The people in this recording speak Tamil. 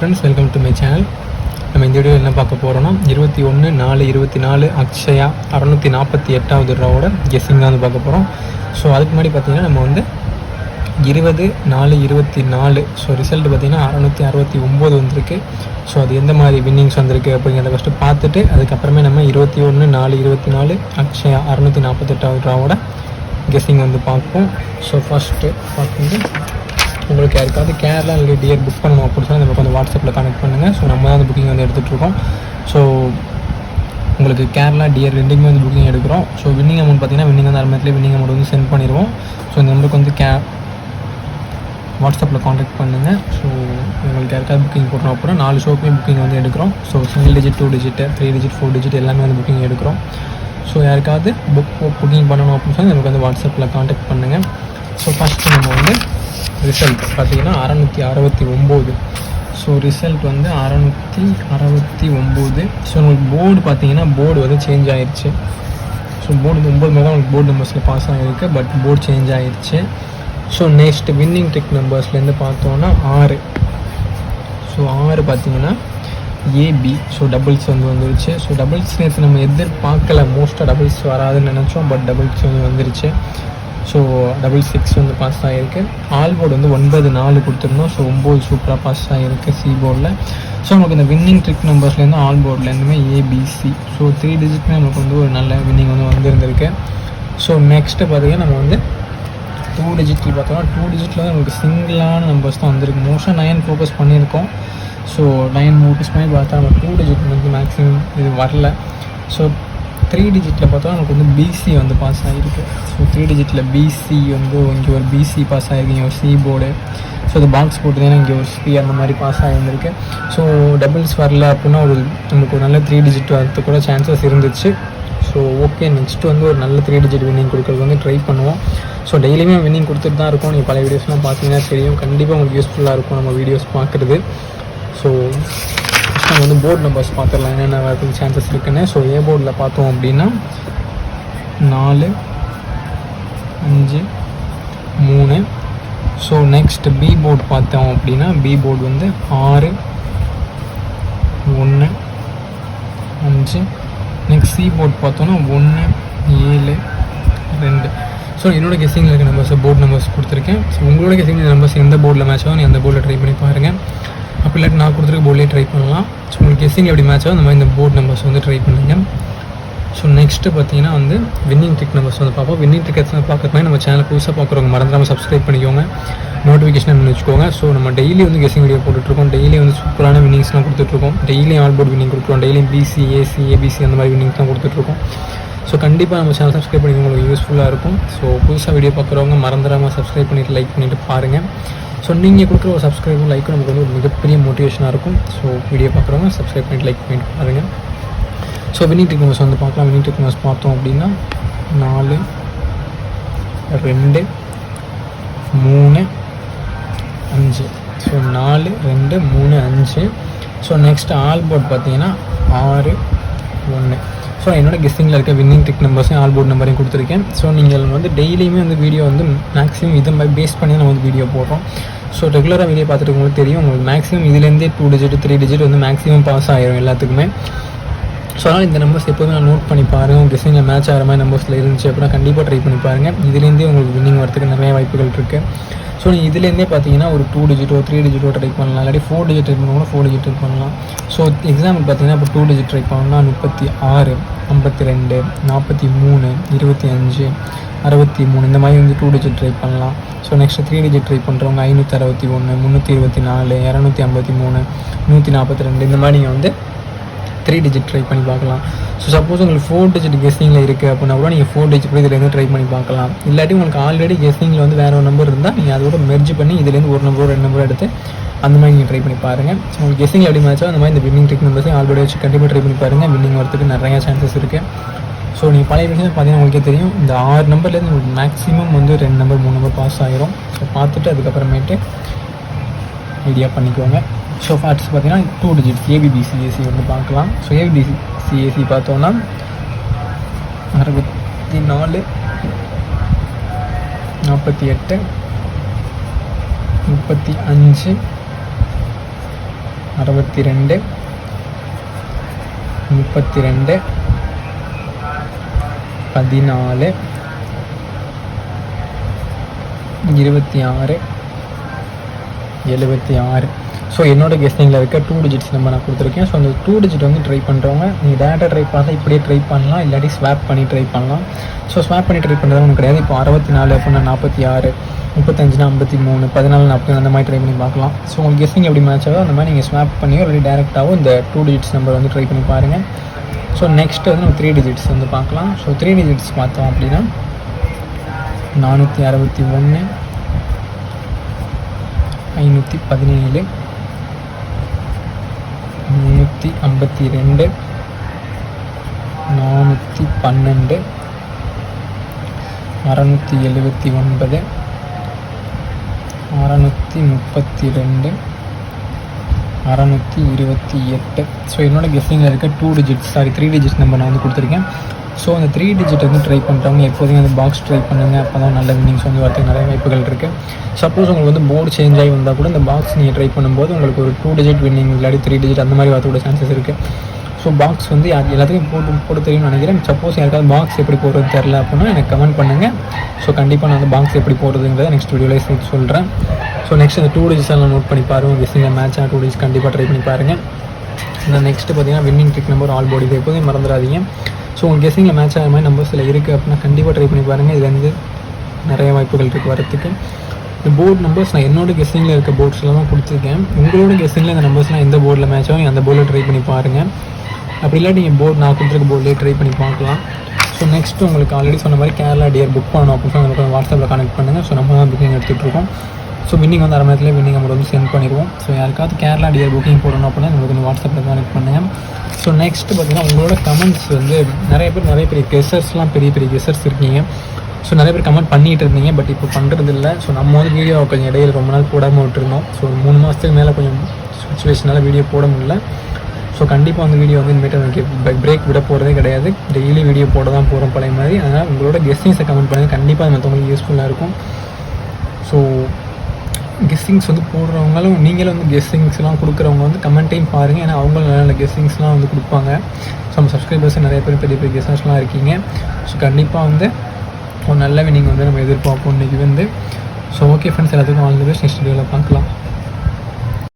Friends, welcome to my channel. நம்ம இந்த வீடியோ என்ன பார்க்க போகிறோம்னா 21/4/24 அக்ஷயா 648வது ரூபாவோட கெஸ்ஸிங் தான் வந்து பார்க்க போகிறோம். ஸோ அதுக்கு முன்னாடி பார்த்திங்கன்னா நம்ம வந்து 20/4/24 ஸோ ரிசல்ட் பார்த்திங்கன்னா 669 வந்திருக்கு. ஸோ அது எந்த மாதிரி வின்னிங்ஸ் வந்திருக்கு அப்படிங்கிறத ஃபஸ்ட்டு பார்த்துட்டு அதுக்கப்புறமே நம்ம 21/4/24 அக்ஷயா 648வது ரூபாவோட கெஸ்ஸிங் வந்து பார்ப்போம். ஸோ ஃபஸ்ட்டு பார்க்கும்போது உங்களுக்கு யாருக்காவது கேரளா இல்லை டியர் புக் பண்ணணும் அப்படின்னு சொல்லி நமக்கு வந்து வாட்ஸ்அப்பில் கனெக்ட் பண்ணுங்கள். ஸோ நம்ம தான் அந்த புக்கிங் வந்து எடுத்துகிட்ருக்கோம். ஸோ உங்களுக்கு கேரளா டியர் ரெண்டுக்குமே வந்து புக்கிங் எடுக்கிறோம். ஸோ வின்னிங் அமௌண்ட் பார்த்திங்கன்னா வின்னிங் வந்து அரை வீக்லி வின்னிங் அமௌண்ட் வந்து சென்ட் பண்ணிடுவோம். ஸோ இந்த நம்பருக்கு வந்து வாட்ஸ்அப்பில் காண்டாக்ட் பண்ணுங்கள். ஸோ உங்களுக்கு யாருக்காவது புக்கிங் போடுறோம் அப்படின்னா 4 ஷோக்குமே புக்கிங் வந்து எடுக்கிறோம். So single digit, 2 digit, 3 digit, 4 digit எல்லாமே வந்து புக்கிங் எடுக்கிறோம். ஸோ யாருக்காவது புக்கிங் பண்ணணும் அப்படின்னு சொல்லி நமக்கு வந்து வாட்ஸ்அப்பில் காண்டாக்ட் பண்ணுங்கள். ஸோ ஃபஸ்ட்டு நம்ம வந்து ரிசல்ட் பார்த்திங்கன்னா 669. ஸோ ரிசல்ட் வந்து 669. ஸோ உங்களுக்கு போர்டு பார்த்திங்கன்னா போர்டு வந்து சேஞ்ச் ஆகிடுச்சு. ஸோ போர்டு 9 தான் உங்களுக்கு போர்டு நம்பர்ஸில் பாஸ் ஆகிருக்கு. பட் போர்டு சேஞ்ச் ஆகிடுச்சு. ஸோ நெக்ஸ்ட் வின்னிங் ட்ரிக் நம்பர்ஸ்லேருந்து பார்த்தோன்னா 6. ஸோ 6 பார்த்திங்கன்னா ஏபி. ஸோ டபுள்ஸ் வந்து வந்துருச்சு. ஸோ டபுள்ஸ் நேற்று நம்ம எதிர்பார்க்கல, மோஸ்ட்டாக டபுள்ஸ் வராதுன்னு நினச்சோம். பட் டபுள்ஸ் வந்து வந்துருச்சு. ஸோ 66 வந்து பாஸ் ஆகிருக்கு. ஆல் போர்டு வந்து 9/4 கொடுத்துருந்தோம். ஸோ 9 சூப்பராக பாஸ் ஆகிருக்கு சி போர்டில். ஸோ நமக்கு இந்த வின்னிங் ட்ரிக் நம்பர்ஸ்லேருந்து ஆல் போர்ட்லேருந்துமே ஏபிசி. ஸோ 3 டிஜிட்மே நமக்கு வந்து ஒரு நல்ல வின்னிங் வந்து வந்திருந்திருக்கு. ஸோ நெக்ஸ்ட்டு பார்த்திங்கன்னா நம்ம வந்து 2 டிஜிட்டில் பார்த்தோம்னா 2 டிஜிட்டில் வந்து நமக்கு சிங்கிளான நம்பர்ஸ் தான் வந்திருக்கு. மோஸ்ட்டாக 9 ஃபோக்கஸ் பண்ணியிருக்கோம். ஸோ 9 ஃபோக்கஸ் பண்ணி பார்த்தா நம்ம 2 டிஜிட் வந்து மேக்ஸிமம் இது வரல. ஸோ 3 டிஜிட்டில் பார்த்தா நமக்கு வந்து பிசி வந்து பாஸ் ஆகிருக்கு. ஸோ 3 டிஜிட்டில் பிசி வந்து இங்கே ஒரு பிசி பாஸ் ஆகிருக்கு, இங்கே ஒரு சி போர்டு. ஸோ அது பாக்ஸ் போட்டுதான் இங்கே ஒரு சி அந்த மாதிரி பாஸ் ஆகியிருந்திருக்கு. ஸோ டபுள்ஸ் வரல அப்படின்னா ஒரு நமக்கு ஒரு நல்ல 3 டிஜிட் வரது கூட சான்சஸ் இருந்துச்சு. ஸோ ஓகே, நெக்ஸ்ட் வந்து ஒரு நல்ல 3 டிஜிட் வின்னிங் கொடுக்குறது வந்து ட்ரை பண்ணுவோம். ஸோ டெய்லியுமே வின்னிங் கொடுத்துட்டு தான் இருக்கும். நீங்கள் பல வீடியோஸ்லாம் பார்த்தீங்கன்னா தெரியும். கண்டிப்பாக உங்களுக்கு யூஸ்ஃபுல்லாக இருக்கும் நம்ம வீடியோஸ் பார்க்குறது. ஸோ நம்ம வந்து போர்டு நம்பர்ஸ் பார்த்துடலாம் என்னென்ன வரதுக்கு சான்சஸ் இருக்குன்னு. ஸோ ஏ போர்டில் பார்த்தோம் அப்படின்னா 4, 5, 3. ஸோ நெக்ஸ்ட் பி போர்டு பார்த்தோம் அப்படின்னா பி போர்டு வந்து 6, 1, 5. நெக்ஸ்ட் சி போர்டு பார்த்தோன்னா 1, 7, 2. ஸோ என்னோட கெஸ்ஸிங்கில் இருக்க நம்பர்ஸ் போர்டு நம்பர்ஸ் கொடுத்துருக்கேன். ஸோ உங்களோட கெஸ்ஸிங் நம்பர்ஸ் எந்த போர்டில் மேட்ச் ஆகும், எந்த போர்டில் ட்ரை பண்ணி பாருங்கள். அப்படி இல்லாட்டி நான் கொடுத்துருக்க போர்ட்லேயே ட்ரை பண்ணலாம். ஸோ உங்களுக்கு கெஸ்ஸிங் எப்படி மேட்ச் ஆகும் அந்த மாதிரி இந்த போர்டு நம்பர்ஸ் வந்து ட்ரை பண்ணுங்கள். ஸோ நெக்ஸ்ட்டு பார்த்தீங்கன்னா வந்து வின்னிங் ட்ரிக் நம்பர்ஸ் வந்து பார்ப்போம். வின்னிங் ட்ரிக் பார்க்குற மாதிரி நம்ம சேனல் புதுசாக பார்க்குறவங்க மறந்துடாமல் சப்ஸ்கிரைப் பண்ணிக்கோங்க, நோட்டிஃபிகேஷன் பண்ணி வச்சுக்கோங்க. ஸோ நம்ம டெய்லி வந்து கெஸ்ஸிங் வீடியோ போட்டுட்ருக்கோம். டெய்லி வந்து சூப்பரான வின்னிங்ஸ்லாம் கொடுத்துட்ருக்கோம். டெய்லி ஆல் போர்டு வின்னிங் கொடுக்குறோம். டெய்லியும் பிசி, ஏசி, ஏபிசி அந்த மாதிரி வின்னிங்ஸ் தான் கொடுத்துட்ருக்கோம். ஸோ கண்டிப்பாக நம்ம சேனல் சப்ஸ்கிரைப் பண்ணி உங்களுக்கு யூஸ்ஃபுல்லாக இருக்கும். ஸோ புதுசாக வீடியோ பார்க்குறவங்க மறந்துடாமல் சப்ஸ்கிரைப் பண்ணிவிட்டு லைக் பண்ணிவிட்டு பாருங்கள். ஸோ நீங்கள் கொடுக்குற ஒரு சப்ஸ்கிரைபும் லைக்கும் நமக்கு வந்து ஒரு மிகப்பெரிய மோட்டிவேஷனாக இருக்கும். ஸோ வீடியோ பார்க்குறவங்க சப்ஸ்கிரைப் பண்ணிட்டு லைக் பண்ணிட்டு பாருங்கள். ஸோ வின்னிங் ட்ரிக் நம்பர்ஸ் வந்து பார்க்கலாம். வின்னிங் ட்ரிக் நம்பர்ஸ் பார்த்தோம் அப்படின்னா 4, 2, 3, 5. So 4, 2, 3, 5. So next all board பார்த்தீங்கன்னா 6, 1. ஸோ என்னோட கெஸ்ஸிங்கில் இருக்க வின்னிங் ட்ரிக் நம்பர்ஸையும் ஆல் போர்ட் நம்பரையும் கொடுத்துருக்கேன். ஸோ நீங்கள் வந்து டெய்லியுமே வந்து வீடியோ வந்து மேக்ஸிமம் இதை மாதிரி பேஸ் பண்ணி நம்ம வந்து வீடியோ போடுறோம். ஸோ ரெகுலராக வீடியோ பார்த்துட்டு உங்களுக்கு தெரியும். உங்களுக்கு மேக்ஸிமம் இதுலேருந்தே 2 டிஜிட், 3 டிஜிட் வந்து மேக்ஸிமம் பாஸ் ஆகிரும் எல்லாத்துக்குமே. ஸோ அதனால் இந்த நம்பர்ஸ் எப்போதுமே நான் நோட் பண்ணி பாருங்கள். உங்கள் கெஸ்ஸிங்கில் மேட்ச் ஆகிற மாதிரி நம்பர்ஸில் இருந்துச்சு அப்படின்னா கண்டிப்பாக ட்ரை பண்ணி பாருங்கள். இதுலேருந்தே உங்களுக்கு வின்னிங் வரதுக்கு நிறைய வாய்ப்புகள் இருக்குது. ஸோ நீங்கள் இதுலேருந்தே பார்த்தீங்கன்னா ஒரு 2 டிஜிட்டோ 3 டிஜிட்டோ ட்ரை பண்ணலாம். இல்லாட்டி 4 டிஜிட் ட்ரை பண்ணணும், 4 டிஜிட் ட்ரை பண்ணலாம். ஸோ எக்ஸாம்பிள் பார்த்தீங்கன்னா இப்போ 2 டிஜிட் ட்ரை பண்ணணும்னா 36, 52, 43, 25, 63 இந்த மாதிரி வந்து 2 டிஜிட் ட்ரை பண்ணலாம். ஸோ நெக்ஸ்ட் 3 டிஜிட் ட்ரை பண்ணுறவங்க 561, 324, 253, 142 இந்த மாதிரி நீங்கள் வந்து 3 டிஜிட் ட்ரை பண்ணி பார்க்கலாம். ஸோ சப்போஸ் உங்களுக்கு 4 டிஜிட் கெஸ்ஸிங்கில் இருக்குது அப்படின்னா கூட நீங்கள் 4 டிஜிட் கூட இதுலேருந்து ட்ரை பண்ணி பார்க்கலாம். இல்லாட்டி உங்களுக்கு ஆல்ரெடி கெஸ்ஸிங்கில் வந்து வேறு ஒரு நம்பர் இருந்தால் நீங்கள் அதோட மெர்ஜ் பண்ணி இதுலேருந்து ஒரு நம்பர் 2 நம்பர் எடுத்து அந்த மாதிரி நீங்கள் ட்ரை பண்ணி பாருங்கள். ஸோ உங்களுக்கு கெஸ்ஸிங் எப்படி மேட்சோ அந்த மாதிரி இந்த வின்னிங் ட்ரிக் நம்பர்ஸையும் ஆல்ரெடி வச்சு கண்டிப்பாக ட்ரை பண்ணி பாருங்கள். வின்னிங் வரதுக்கு நிறையா சான்சஸ் இருக்குது. ஸோ நீங்கள் பழைய விஷயம் பார்த்தீங்கன்னா உங்களுக்கே தெரியும். இந்த 6 நம்பர்லேருந்து உங்களுக்கு மேக்ஸிமம் வந்து 2 நம்பர் 3 நம்பர் பாஸ் ஆகிரும். ஸோ பார்த்துட்டு அதுக்கப்புறமேட்டு ஐடியா பண்ணிக்கோங்க. ஸோ ஃபர்ஸ்ட் பார்த்தீங்கன்னா 2 டிஜிட் ஏபிபிசிஏசி வந்து பார்க்கலாம். ஸோ ஏபிபிசிஏசி பார்த்தோன்னா 64, 48, 35, 62 32 14 26 76. ஸோ என்னோட கெஸ்டிங்கில் இருக்க 2 டிஜிட்ஸ் நம்பர் நான் கொடுத்துருக்கேன். ஸோ அந்த 2 டிஜிட் வந்து ட்ரை பண்ணுறவங்க நீங்கள் டேரெக்டாக ட்ரை பண்ணலாம், இப்படியே ட்ரை பண்ணலாம், இல்லாட்டி ஸ்வாப் பண்ணி ட்ரை பண்ணலாம். ஸோ ஸ்வாப் பண்ணி ட்ரை பண்ணுறது ஒன்றும் கிடையாது. இப்போ 64 அப்படின்னா 46, 35னா 53, 14 40 அந்த மாதிரி ட்ரை பண்ணி பார்க்கலாம். ஸோ உங்களுக்கு கெஸ்டிங் எப்படி மேட்ச் ஆகும் அந்த மாதிரி நீங்கள் ஸ்வாப் பண்ணியோ இல்லை டேரெக்டாகவும் இந்த 2 டிஜிட்ஸ் நம்பர் வந்து ட்ரை பண்ணி பாருங்கள். ஸோ நெக்ஸ்ட் வந்து நம்ம 3 டிஜிட்ஸ் வந்து பார்க்கலாம். ஸோ 3 டிஜிட்ஸ் பார்த்தோம் அப்படின்னா 461, 517, 352, 412, 679, 632, 628. ஸோ என்னோட கெஸ்டிங்கில் இருக்க 3 டிஜிட்ஸ் நம்பர் நான் வந்து கொடுத்துருக்கேன். ஸோ அந்த 3 டிஜிட் வந்து ட்ரை பண்ணுறவங்க எப்போதும் அந்த பாக்ஸ் ட்ரை பண்ணுங்கள். அப்போ தான் நல்ல வின்னிங்ஸ் வந்து வரதுக்கு நிறைய வாய்ப்புகள் இருக்குது. சப்போஸ் உங்களுக்கு வந்து போர்டு சேஞ்ச் ஆகி வந்தால் கூட இந்த பாக்ஸ் நீங்கள் ட்ரை பண்ணும்போது உங்களுக்கு ஒரு 2 டிஜிட் வின்னிங் இல்லாட்டி 3 டிஜிட் அந்த மாதிரி வரக்கூட சான்சஸ் இருக்குது. ஸோ பாக்ஸ் வந்து எல்லாத்துக்கும் போட்டு தெரியும்னு நினைக்கிறேன். சப்போஸ் யாருக்காவது பாக்ஸ் எப்படி போடுறது தெரில அப்படின்னா எனக்கு கமெண்ட் பண்ணுங்கள். ஸோ கண்டிப்பாக நான் வந்து பாக்ஸ் எப்படி போடுறதுங்கிறத நெக்ஸ்ட் வீடியோவில் சேர்த்து சொல்கிறேன். ஸோ நெக்ஸ்ட் இந்த 2 டிஜிட்ஸ் எல்லாம் நோட் பண்ணி பாருங்கள். கெஸ்டிங்கில் மேட்சாக 2 டிஜிட்ஸ் கண்டிப்பாக ட்ரை பண்ணி பாருங்கள். இந்த நெக்ஸ்ட்டு பார்த்தீங்கன்னா winning trick number all board, இது எப்போதும் மறந்துடாதீங்க. ஸோ உங்கள் கெஸ்டிங்கில் மேட்ச் ஆகிற மாதிரி நம்பர்ஸில் இருக்குது அப்படின்னா கண்டிப்பாக ட்ரை பண்ணி பாருங்கள். இது வந்து நிறைய வாய்ப்புகள் இருக்குது வரத்துக்கு. இந்த போர்டு நம்பர்ஸ் நான் என்னோட கெஸ்டிங்கில் இருக்க போர்ட்ஸில் தான் கொடுத்துருக்கேன். உங்களோட கெஸ்டிங்கில் இந்த நம்பர்ஸ்லாம் எந்த போர்டில் மேட்ச் ஆகும் அந்த போர்டில் ட்ரை பண்ணி பாருங்கள். அப்படி இல்லாட்டி நீங்கள் போர்டு நான் கொடுத்துருக்க போர்டிலே ட்ரை பண்ணி பார்க்கலாம். ஸோ நெக்ஸ்ட்டு உங்களுக்கு ஆல்ரெடி சொன்ன மாதிரி கேரளா டியர் புக் பண்ணணும் அப்படின்னு உங்களுக்கு வாட்ஸ்அப்பில் கனெக்ட் பண்ணுங்கள். ஸோ நம்ம தான் புக்கிங் எடுத்துகிட்ருக்கோம். ஸோ வின்னிங் வந்து 1/2 மணி நேரத்தில் வின்னிங் அமௌண்ட் வந்து சென்ட் பண்ணிடுவோம். ஸோ யாருக்காவது கேரளா டியர் புக்கிங் போடணும் அப்படின்னா உங்களுக்கு வந்து வாட்ஸ்அப்பில் கனெக்ட் பண்ணுங்கள். ஸோ நெக்ஸ்ட்டு பார்த்தீங்கன்னா உங்களோட கமெண்ட்ஸ் வந்து நிறைய பெரிய கெஸர்ஸ்லாம் பெரிய கெஸர்ஸ் இருக்கீங்க. ஸோ நிறைய பேர் கமெண்ட் பண்ணிகிட்டு இருந்தீங்க, பட் இப்போ பண்ணுறது இல்லை. ஸோ நம்ம வந்து வீடியோ கொஞ்சம் இடையில ரொம்ப நாள் போடாமல் விட்டுருந்தோம். ஸோ 3 மாதத்துக்கு மேலே கொஞ்சம் சுச்சுவேஷனால் வீடியோ போட முடியல. ஸோ கண்டிப்பாக வந்து வீடியோ வந்து இனிமேட்டு எனக்கு பிரேக் விட போகிறதே கிடையாது. டெய்லி வீடியோ போட தான் போகிறோம் பழைய மாதிரி. அதனால் உங்களோட கெஸ்டிங்ஸை கமெண்ட் பண்ணுங்கள். கண்டிப்பாக அது மற்றவங்களுக்கு யூஸ்ஃபுல்லாக இருக்கும். ஸோ கெஸ்டிங்ஸ் வந்து போடுறவங்களும் நீங்களும் வந்து கெஸ்டிங்ஸ்லாம் கொடுக்குறவங்க வந்து கமெண்ட்டையும் பாருங்கள். ஏன்னா அவங்களும் நல்ல கெஸ்டிங்ஸ்லாம் வந்து கொடுப்பாங்க. ஸோ நம்ம சப்ஸ்கிரைபர்ஸ் நிறைய பேர் பெரிய கெஸ்டர்ஸ்லாம் இருக்கீங்க. ஸோ கண்டிப்பாக வந்து ஒரு நல்ல வின்னிங் வந்து நம்ம எதிர்பார்ப்போம் இன்றைக்கி வந்து. ஸோ ஓகே ஃப்ரெண்ட்ஸ், எல்லாத்துக்கும் ஆல் தி பெஸ்ட். நெக்ஸ்ட் வீடியோவில் பார்க்கலாம்.